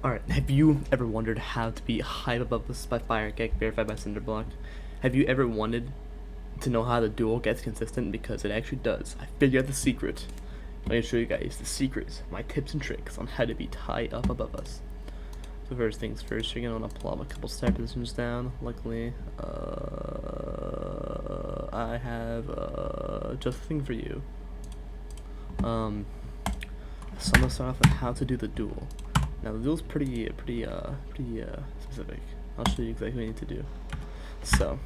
Alright, have you ever wondered how to be high above this by fire kick verified by Cinderblock? Have you ever wanted to know how the duel gets consistent? Because it actually does. I figured out the secret. I'm going to show you guys the secrets, my tips and tricks on how to be high up above us. So first things first, you're going to want to plop a couple start positions down. Luckily, I have just a thing for you. So I'm going to start off with how to do the duel. Now the duel's pretty specific. I'll show you exactly what you need to do. So,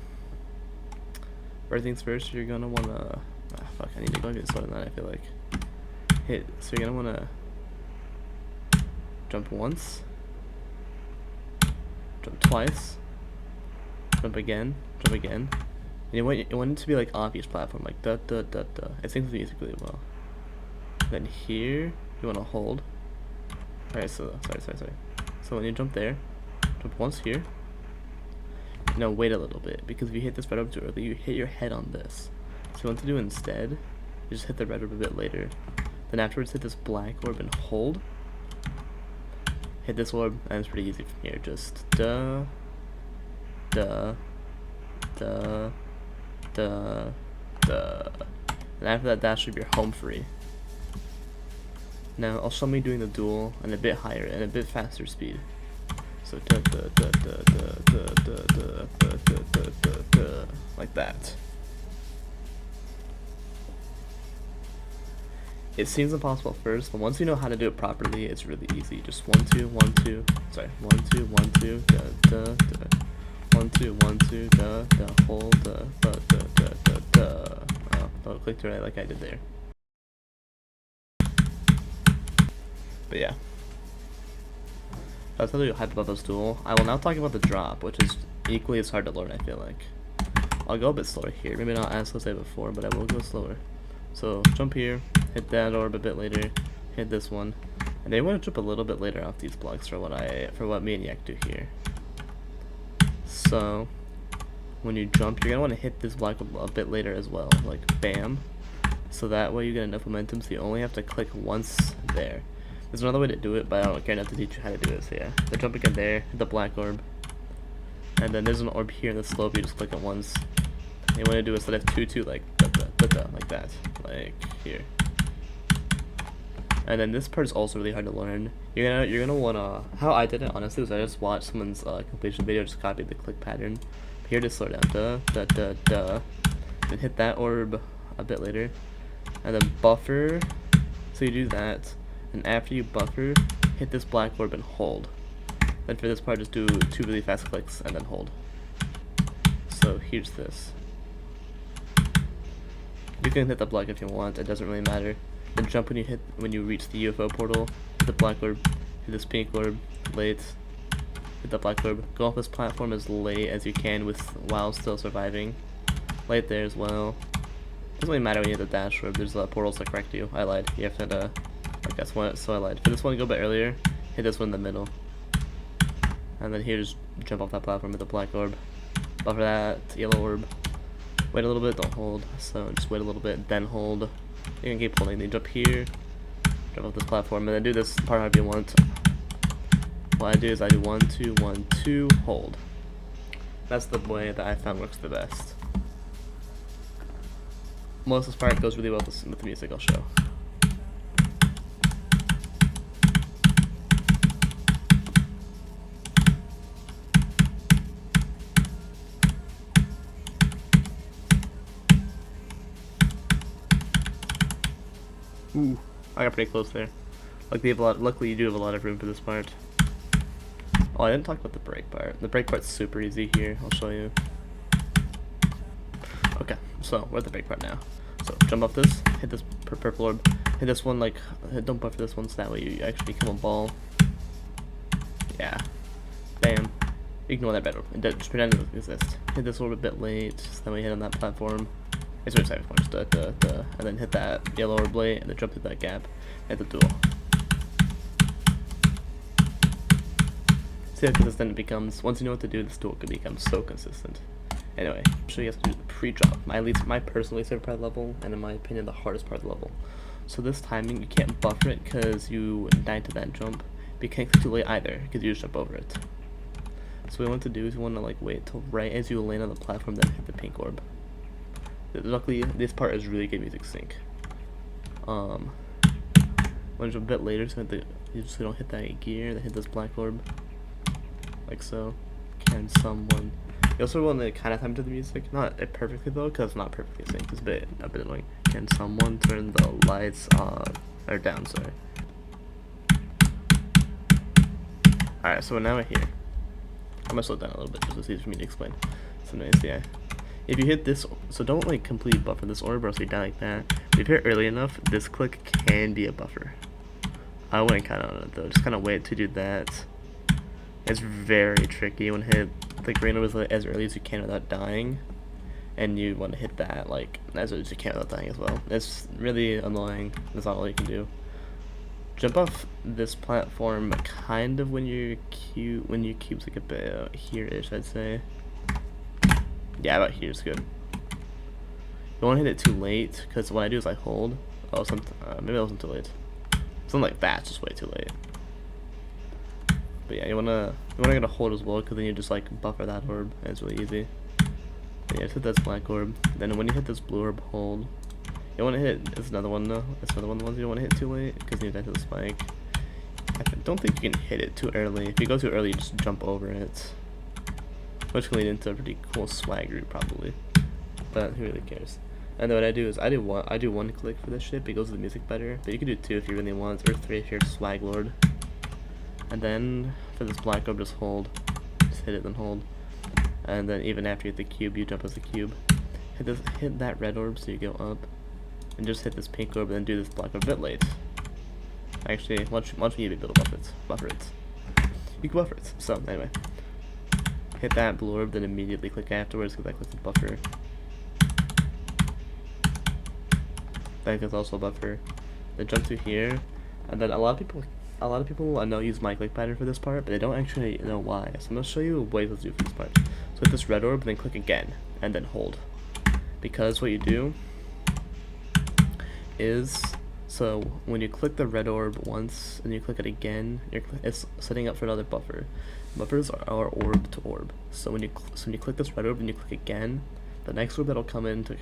first things first, you're gonna wanna. I need to go get started on that. I feel like So you're gonna wanna jump once, jump twice, jump again, and you want it to be like off each platform, like da da da da. It syncs the music really well. Then here you wanna hold. Alright, so sorry. So when you jump there, jump once here. Now wait a little bit, because if you hit this red orb too early, you hit your head on this. So what to do instead, you just hit the red orb a bit later. Then afterwards hit this black orb and hold. Hit this orb, and it's pretty easy from here. Just da da da da da. And after that dash orb, you're home free. Now I'll show me doing the duel in a bit higher and a bit faster speed. So like that. It seems impossible at first, but once you know how to do it properly, it's really easy. Just 1 2 1 2. Sorry, 1 2 1 2 da da da. 1 2 1 2 da da hold da da da da da. Don't click to right like I did there. But yeah, that's how to do hype above this duel. I will now talk about the drop, which is equally as hard to learn, I feel like. I'll go a bit slower here, maybe not as slow as I did before, but I will go slower. So jump here, hit that orb a bit later, hit this one, and they want to jump a little bit later off these blocks for what me and Yak do here. So when you jump, you're gonna want to hit this block a bit later as well, like bam. So that way you get enough momentum, so you only have to click once there. There's another way to do it, but I don't care enough to teach you how to do it, so yeah. The jump again there, hit the black orb. And then there's an orb here in the slope, you just click it once. And you want to do instead of 2 2 like da, da, da, da, like that. Like here. And then this part is also really hard to learn. You're gonna wanna, how I did it honestly was I just watched someone's completion video, just copied the click pattern. Here to slow down, da da da da. Then hit that orb a bit later. And then buffer. So you do that. And after you buffer, hit this black orb and hold. Then for this part, just do 2 really fast clicks and then hold. So here's this. You can hit the block if you want, it doesn't really matter. Then jump when you reach the UFO portal, hit the black orb, hit this pink orb, late, hit the black orb, go off this platform as late as you can while still surviving. Late there as well. Doesn't really matter when you hit the dash orb, there's portals that correct you. I lied. You have to that's one, so I lied. For this one, go a bit earlier, hit this one in the middle. And then here, just jump off that platform with the black orb. Buffer that yellow orb. Wait a little bit, don't hold. So just wait a little bit, then hold. You can keep holding. Then jump here, jump off this platform, and then do this part however you want. What I do is I do 1 2 1 2 hold. That's the way that I found works the best. Most of this part goes really well with the music I'll show. Ooh, I got pretty close there. Luckily you do have a lot of room for this part. Oh, I didn't talk about the break part. The break part's super easy here. I'll show you. Okay, so we're at the break part now. So jump off this, hit this purple orb, hit this one don't buffer this one so that way you actually become a ball. Yeah. Bam. Ignore that red orb. Just pretend it doesn't exist. Hit this orb a bit late, so that way you hit on that platform. It's really safe, just and then hit that yellow orb blade and then jump through that gap at the duel. See how consistent it becomes. Once you know what to do, this duel can become so consistent. Anyway, I'll show you guys how to do the pre-drop. My personally favorite part of the level, and in my opinion, the hardest part of the level. So this timing, you can't buffer it because you die to that jump. But you can't click too late either, because you just jump over it. So what we want to do is we want to like wait till right as you land on the platform, then hit the pink orb. Luckily, this part is really good music sync. When it's a bit later, so you just don't hit that gear, then hit this black orb, like so. Can someone? You also want to kind of time to the music, not perfectly though, because it's not perfectly synced. It's a bit annoying. Can someone turn the lights on or down? Sorry. All right, so now we're here. I'm gonna slow it down a little bit just so it's easy for me to explain. So nice, yeah. If you hit this, so don't like completely buffer this orb or else you die like that. But if you hit early enough, this click can be a buffer. I wouldn't count on it though. Just kind of wait to do that. It's very tricky when hit the green orb as early as you can without dying, and you want to hit that like as early as you can without dying as well. It's really annoying. That's not all you can do. Jump off this platform kind of when your cube's like about here-ish, I'd say. Yeah, about here is good. You want to hit it too late, because what I do is I hold. Oh, maybe that wasn't too late. Something like that's just way too late. But yeah, you wanna get a hold as well, because then you just like buffer that orb, and it's really easy. And yeah, hit this black orb. Then when you hit this blue orb, hold. You want to hit. It's another one though. It's another one of the ones you don't want to hit too late, because you die to the spike. I don't think you can hit it too early. If you go too early, you just jump over it, which can lead into a pretty cool swag route probably. But who really cares? And then what I do is I do one click for this shit because the music better. But you can do 2 if you really want, or 3 if you're a swag lord. And then for this black orb, just hold. Just hit it, then hold. And then even after you hit the cube, you jump as the cube. Hit that red orb so you go up. And just hit this pink orb and then do this black orb a bit late. Actually, watch me be able to buffer it. You can buffer it. So anyway, hit that blue orb, then immediately click afterwards because I clicked the buffer. That is also a buffer. Then jump to here, and then a lot of people I know use my click pattern for this part, but they don't actually know why. So I'm gonna show you ways to do for this part. So hit this red orb, then click again, and then hold. Because what you do is, so when you click the red orb once and you click it again, it's setting up for another buffer. Buffers are orb to orb. So when you click this red orb and you click again, the next orb that'll come into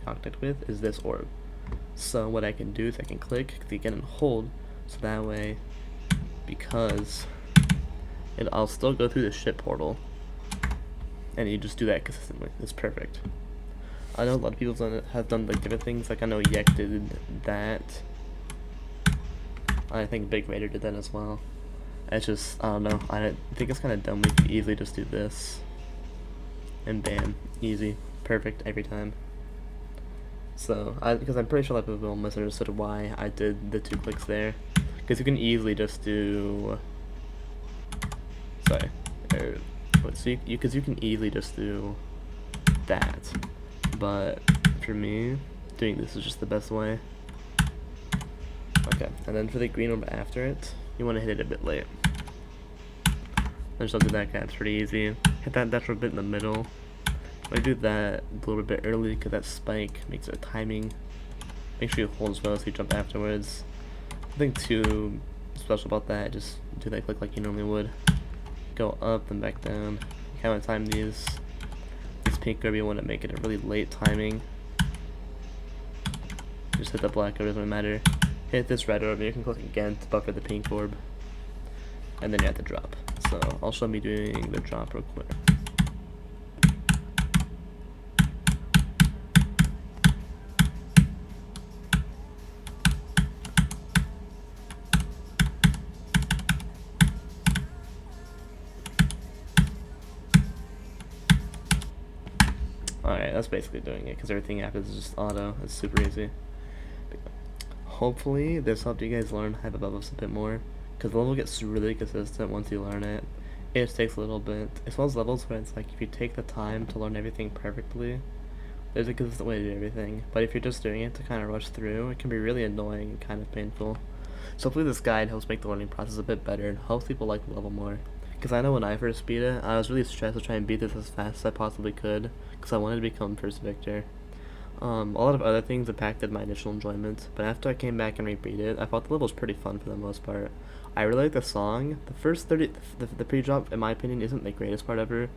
contact with is this orb. So what I can do is I can click again and hold, so that way, because I'll still go through the ship portal, and you just do that consistently. It's perfect. I know a lot of people have done like different things. Like I know Yek did that. I think Big Raider did that as well. It's just, I don't know. I think it's kind of dumb. We could easily just do this, and bam, easy, perfect every time. So because I'm pretty sure a lot of people misunderstood why I did the 2 clicks there. Because you can easily just do. Sorry. Because you can easily just do that. But for me, doing this is just the best way. Okay, and then for the green orb after it, you want to hit it a bit late. Then just do that guy, it's pretty easy. Hit that for a bit in the middle. I do that a little bit early because that spike makes it timing. Make sure you hold as well so you jump afterwards. Nothing too special about that, just do that click like you normally would. Go up and back down. You kind of time these. This pink orb, you want to make it a really late timing. Just hit the black orb, doesn't matter. Hit this red orb, and you can click again to buffer the pink orb. And then you have to drop. So I'll show me doing the drop real quick. Alright, that's basically doing it, because everything after is just auto. It's super easy. Hopefully this helped you guys learn hyper bubbles a bit more, because the level gets really consistent once you learn it. It just takes a little bit. As well as levels where it's like, if you take the time to learn everything perfectly, there's a consistent way to do everything. But if you're just doing it to kind of rush through, it can be really annoying and kind of painful. So hopefully this guide helps make the learning process a bit better and helps people like the level more. Because I know when I first beat it, I was really stressed to try and beat this as fast as I possibly could, because I wanted to become first victor. A lot of other things impacted my initial enjoyment, but after I came back and rebeat it, I thought the level was pretty fun for the most part. I really like the song. The first 30, the pre-drop, in my opinion, isn't the greatest part ever,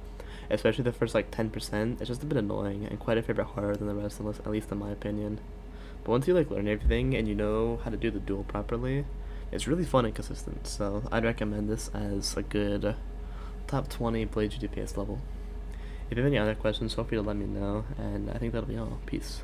especially the first like 10%. It's just a bit annoying and quite a fair bit harder than the rest, at least in my opinion. But once you like learn everything and you know how to do the duel properly, it's really fun and consistent. So I'd recommend this as a good top 20 Blade GDPS level. If you have any other questions, feel free to let me know, and I think that'll be all. Peace.